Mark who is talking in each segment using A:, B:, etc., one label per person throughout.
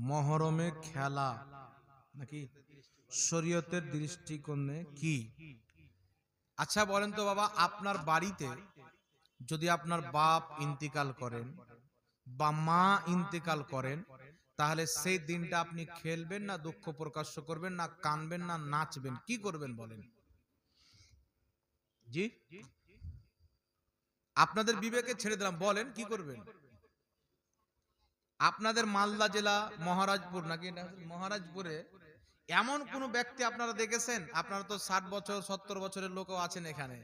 A: মহরমে খেলা নাকি শরীয়তের দৃষ্টিকোণে কি? আচ্ছা বলেন তো বাবা, আপনার বাড়িতে যদি আপনার বাপ ইন্তিকাল করেন বা মা ইন্তিকাল করেন, তাহলে সেই দিনটা আপনি খেলবেন না দুঃখ প্রকাশ করবেন না কানবেন না নাচবেন, কি করবেন বলেন? জি, আপনাদের বিবেকে ছেড়ে দিলাম, বলেন কি করবেন? আপনাদের মালদা জেলা মহারাজপুর নাকি মহারাজপুরে এমন কোন ব্যক্তি আপনারা দেখেছেন? আপনারা তো 60 বছর 70 বছরের লোকও আছেন এখানে,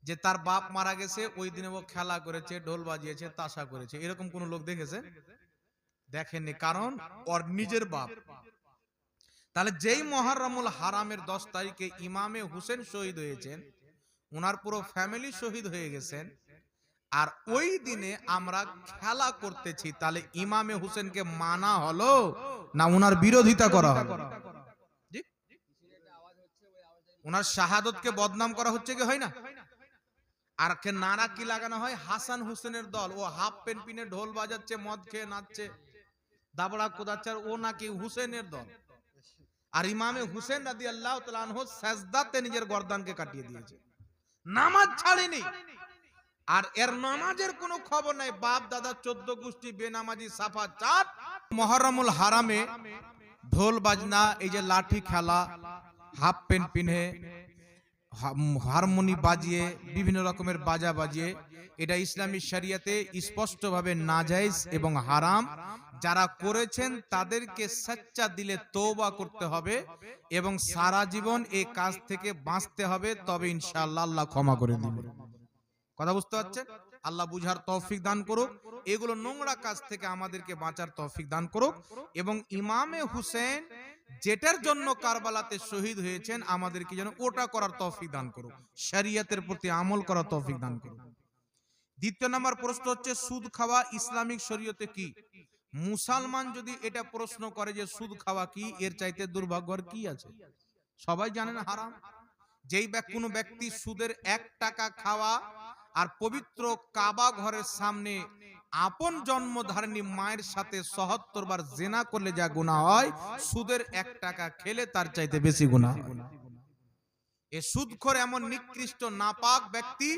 A: যে তার বাপ মারা গেছে ওই দিনে ও খেলা করেছে, ঢোল বাজিয়েছে, তাশা করেছে, এরকম কোন লোক দেখেছেন? দেখেননি, কারণ ওর নিজের বাপ। তাহলে যেই মুহররমুল হারামের 10 তারিখে ইমামে হুসেন শহীদ হয়েছেন, ওনার পুরো ফ্যামিলি শহীদ হয়ে গেছেন, আর ওই দিনে আমরা খেলা করতেছি, তাহলে ইমামে হুসেনকে মানা হলো না ওনার বিরোধিতা করা হলো? জি, ওনার শাহাদতকে বদনাম করা হচ্ছে কি হয় না? আর কে নারা কি লাগানো হয়? হাসান হুসেনের দল, ও হাফ প্যান্ট পিনে ঢোল বাজাচ্ছে, মদ খেয়ে নাচছে, দাবড়া কোদাচ্ছে, ও নাকি হুসেনের দল। আর ইমামে হুসেন রাদিয়াল্লাহু তাআলা আনহু সাজদাতে নিজের গর্দানকে কাটিয়ে দিয়েছে, নামাজ ছাড়েনি। আর এর নামাজের কোনো খবর নাই, বাপ দাদা 14 গোষ্ঠী বেনামাজি সাফা চাট। মুহররমুল হারামে ঢোল বাজনা, এই যে লাঠি খেলা, হাফ প্যান্ট পিনে হারমোনি বাজিয়ে, বিভিন্ন রকমের বাজা বাজিয়ে, এটা ইসলামী শরিয়তে স্পষ্টভাবে নাজায়েজ এবং হারাম। যারা করেছেন তাদেরকে সচ্চা দিলে তওবা করতে হবে এবং সারা জীবন এই কাজ থেকে বাঁচতে হবে, তবে ইনশাআল্লাহ আল্লাহ ক্ষমা করে দিবেন। কথা বুঝতে পারছেন? আল্লাহ বুঝার তৌফিক দান করুক, এগুলো নোংরা কাজ থেকে আমাদেরকে বাঁচার তৌফিক দান করুক, এবং ইমামে হুসেন যেটার জন্য কারবালাতে শহীদ হয়েছেন আমাদেরকে যেন ওটা করার তৌফিক দান করুক, শরীয়তের প্রতি আমল করার তৌফিক দান করুক। দ্বিতীয় নম্বর প্রশ্ন হচ্ছে, সুদ খাওয়া ইসলামিক শরীয়তে কি? মুসলমান যদি এটা প্রশ্ন করে যে সুদ খাওয়া কি, এর চাইতে দুর্ভাগ্যের কি আছে? সবাই জানেন হারাম। যেই কোনো ব্যক্তি সুদের 1 টাকা খাওয়া আর পবিত্র কাবা ঘরের সামনে আপন জন্মধারিণী মায়ের সাথে ৭৭ বার জিনা করলে যা গুনাহ হয়, সুদের 1 টাকা খেলে তার চাইতে বেশি গুনাহ হয়। এই সুদখোর এমন নিকৃষ্ট নাপাক ব্যক্তি,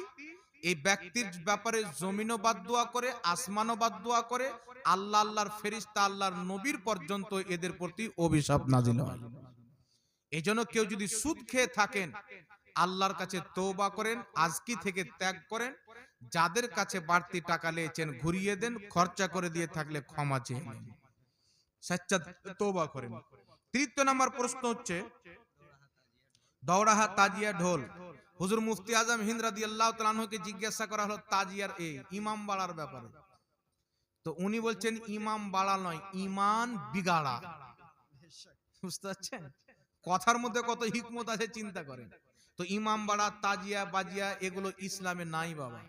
A: এই ব্যক্তির ব্যাপারে জমিনও বাদদুয়া করে, আসমানও বাদদুয়া করে, আল্লাহ আল্লাহর ফেরেশতা আল্লাহর নবীর পর্যন্ত এদের প্রতি অভিশাপ নাজিল হয়। এজন্য কেউ যদি সুদ খেয়ে থাকেন, আল্লাহর কাছে তওবা করেন, আজকে থেকে ত্যাগ করেন। যাদের কাছে বাড়তি টাকা নিয়েছেন ঘুরিয়ে দেন, খরচা করে দিয়ে থাকলে ক্ষমা চেয়ে নেন, সচ্চা তওবা করেন। তৃতীয় নম্বর প্রশ্ন হচ্ছে, দৌড়াহা তাজিয়া ঢোল। হুজুর মুফতি আজম হিন্দ রাদিয়াল্লাহু তাআলা আনহুকে জিজ্ঞাসা করা হলো তাজিয়ার এই ইমাম বাড়ার ব্যাপারে, তো উনি বলছেন ইমাম বাড়া নয়, ইমান বিগাড়া। বুঝতে পারছেন কথার মধ্যে কত হিকমত আছে, চিন্তা করেন। তো ইমাম বাড়া, তাজিয়া বাজিয়া এগুলো ইসলামে নাই বাবা,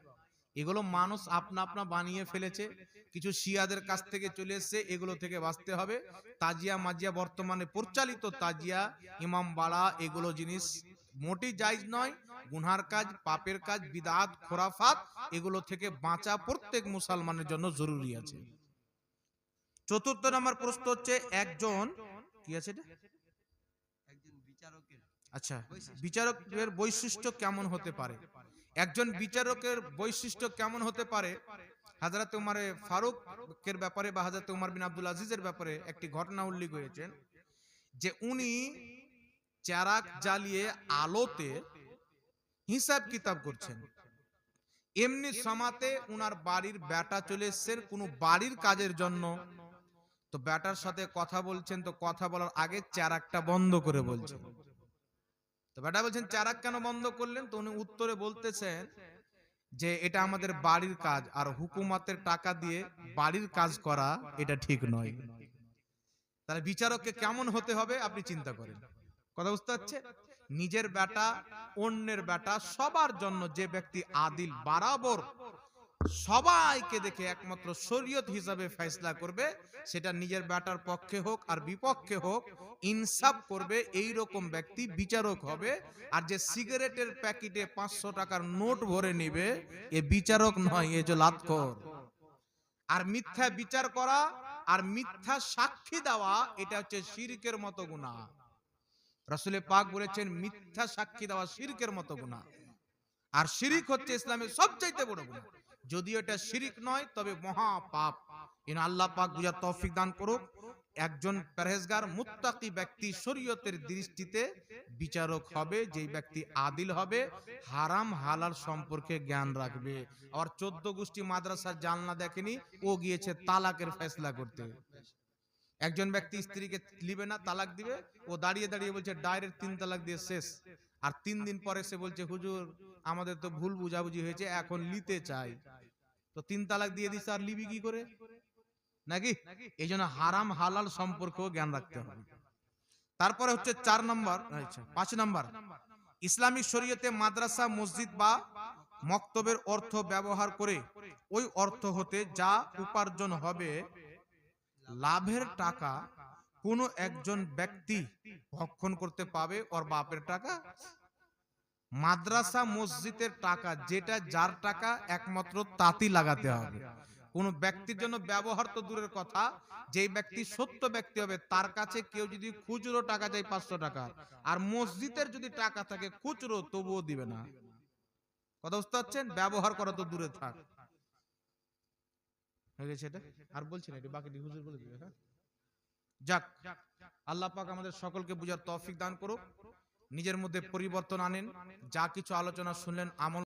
A: এগুলো মানুষ আপনা আপনা বানিয়ে ফেলেছে, কিছু শিয়াদের কাছ থেকে চলে এসেছে, এগুলো থেকে বাঁচতে হবে। তাজিয়া মাজিয়া বর্তমানে প্রচলিত তাজিয়া, ইমাম বাড়া, এগুলো জিনিস মোটেই জায়েজ নয়, গুনহার কাজ, পাপের কাজ, বিদআত, খোরাফাত, এগুলো থেকে বাঁচা প্রত্যেক মুসলমানের জন্য জরুরি আছে। চতুর্থ নম্বর প্রশ্ন হচ্ছে, একজন কি আছে এটা? আচ্ছা, বিচারকের বৈশিষ্ট্য কেমন হতে পারে? একজন বিচারকের বৈশিষ্ট্য কেমন হতে পারে? হযরত উমর ফারুকের ব্যাপারে বা হযরত উমর বিন আব্দুল আজিজের ব্যাপারে একটি ঘটনা উল্লেখ হয়েছে, যে উনি চারাক জ্বালিয়ে আলোতে হিসাব কিতাব করছেন। এমনি সমাতে উনার বাড়ির বেটা চলে এসেছেন কোনো বাড়ির কাজের জন্য, তো বেটার সাথে কথা বলছেন, তো কথা বলার আগে চারাকটা বন্ধ করে বলছেন। তো বেটা বলছেন, চারাক কেন বন্ধ করলেন? তো উনি উত্তরে বলতেছেন যে এটা আমাদের বাড়ির কাজ, আর হুকুমতের টাকা দিয়ে বাড়ির কাজ করা এটা ঠিক নয়। তাহলে বিচারককে কেমন হতে হবে আপনি চিন্তা করেন। কথা বুঝতে পারছে? নিজের বেটা, অন্যের বেটা, সবার জন্য যে ব্যক্তি আদিল, বরাবর সবাইকে দেখে একমাত্র শরীয়ত হিসাবে ফয়সালা করবে, সেটা নিজের বেটার পক্ষে হোক আর বিপক্ষে হোক, ইনসাফ করবে, এই রকম ব্যক্তি বিচারক হবে। আর যে সিগারেটের প্যাকেটে 500 টাকার নোট ভরে নেবে, এ বিচারক নয়, এ যে লাতখোর। আর মিথ্যা বিচার করা আর মিথ্যা সাক্ষী দেওয়া এটা হচ্ছে শিরকের মতো গুনাহ। রাসূল পাক বলেছেন মিথ্যা সাক্ষী দেওয়া শিরকের মতো গুনাহ। আর শিরিক হচ্ছে ইসলামের সবচাইতে বড় গুনাহ। যদিও এটা শিরিক নয় তবে মহা পাপ। আল্লাহ পাক বুঝার তৌফিক দান করুক। একজন পরহেজগার মুত্তাকি ব্যক্তি শরীয়তের দৃষ্টিতে বিচারক হবে, যেই ব্যক্তি আদিল হবে, হারাম হালাল সম্পর্কে জ্ঞান রাখবে। আর 14 গোষ্ঠী মাদ্রাসার জানলা দেখেনি, ও গিয়েছে তালাকের ফয়সালা করতে। একজন ব্যক্তি স্ত্রীকে নিবে না, তালাক দিবে, ও দাঁড়িয়ে দাঁড়িয়ে বলছে ডাইরেক্ট 3 তালাক দিয়ে শেষ। আর 3 দিন পরে সে বলছে হুজুর আমাদের তো ভুল বুঝাবুঝি হয়েছে, এখন নিতে চাই। তো 3 তালাক দিয়ে দিছে, আর লিবি কি করে নাকি? এই জন্য হারাম হালাল সম্পর্কেও জ্ঞান রাখতে হবে। তারপরে হচ্ছে 4 নম্বর, আচ্ছা 5 নম্বর, ইসলামী শরীয়তে মাদ্রাসা মসজিদ বা মক্তবের অর্থ ব্যবহার করে ওই অর্থ হতে যা উপার্জন হবে লাভের টাকা কোনো একজন ব্যক্তি ভক্ষণ করতে পাবে ওর বাপের টাকা। মাদ্রাসা মসজিদের টাকা যেটা যার টাকা একমাত্র তাতি লাগাতে হবে। কোন ব্যক্তির জন্য ব্যবহার তো দূরের কথা, যেই ব্যক্তি সত্য ব্যক্তি হবে তার কাছে কেউ যদি খুচরো টাকা চাই 500 টাকা, আর মসজিদের যদি টাকা থাকে খুচরো তবুও দিবে না। কথা বুঝতে পারছেন? ব্যবহার করা তো দূরে থাক। হয়ে গেছে এটা, আর বলছি না, এটা বাকিটি হুজুর বলে দিবে। হ্যাঁ, যাক, আল্লাহ পাক আমাদের সকলকে বুঝার তৌফিক দান করুক, নিজের মধ্যে পরিবর্তন আনেন। যা কিছু আলোচনা শুনলেন আমল